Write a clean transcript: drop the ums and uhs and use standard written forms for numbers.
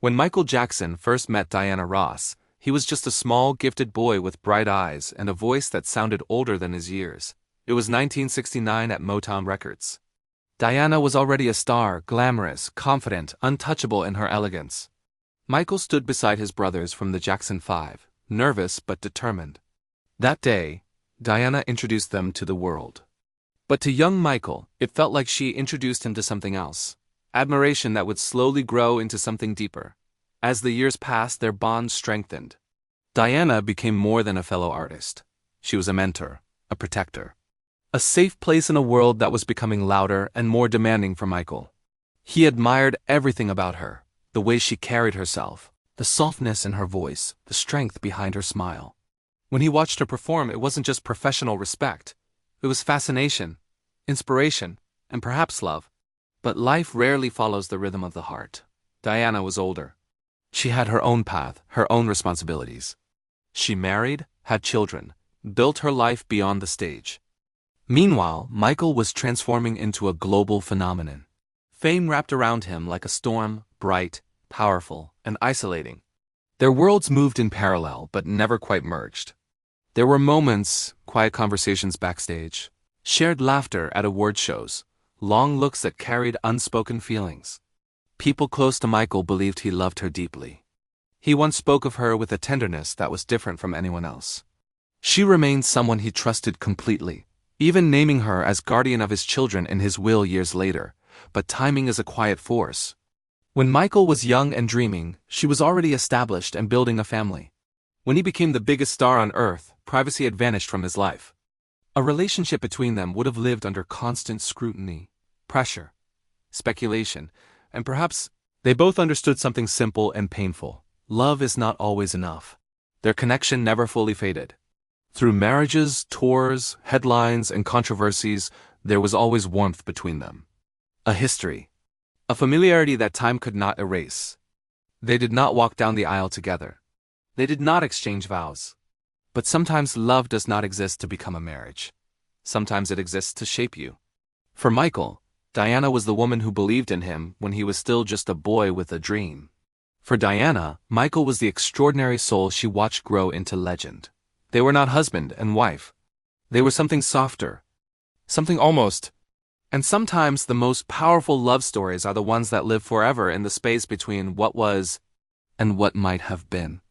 When Michael Jackson first met Diana Ross, he was just a small, gifted boy with bright eyes and a voice that sounded older than his years. It was 1969 at Motown Records. Diana was already a star, glamorous, confident, untouchable in her elegance. Michael stood beside his brothers from the Jackson 5, nervous but determined. That day, Diana introduced them to the world. But to young Michael, it felt like she introduced him to something else. Admiration that would slowly grow into something deeper. As the years passed, their bond strengthened. Diana became more than a fellow artist. She was a mentor, a protector. A safe place in a world that was becoming louder and more demanding for Michael. He admired everything about her, the way she carried herself, the softness in her voice, the strength behind her smile. When he watched her perform, it wasn't just professional respect. It was fascination, inspiration, and perhaps love. But life rarely follows the rhythm of the heart. Diana was older. She had her own path, her own responsibilities. She married, had children, built her life beyond the stage. Meanwhile, Michael was transforming into a global phenomenon. Fame wrapped around him like a storm, bright, powerful, and isolating. Their worlds moved in parallel, but never quite merged. There were moments, quiet conversations backstage, shared laughter at award shows, long looks that carried unspoken feelings. People close to Michael believed he loved her deeply. He once spoke of her with a tenderness that was different from anyone else. She remained someone he trusted completely, even naming her as guardian of his children in his will years later. But timing is a quiet force. When Michael was young and dreaming, she was already established and building a family. When he became the biggest star on earth, privacy had vanished from his life. A relationship between them would have lived under constant scrutiny, pressure, speculation, and perhaps they both understood something simple and painful. Love is not always enough. Their connection never fully faded. Through marriages, tours, headlines, and controversies, there was always warmth between them. A history. A familiarity that time could not erase. They did not walk down the aisle together. They did not exchange vows. But sometimes love does not exist to become a marriage. Sometimes it exists to shape you. For Michael, Diana was the woman who believed in him when he was still just a boy with a dream. For Diana, Michael was the extraordinary soul she watched grow into legend. They were not husband and wife. They were something softer. Something almost. And sometimes the most powerful love stories are the ones that live forever in the space between what was and what might have been.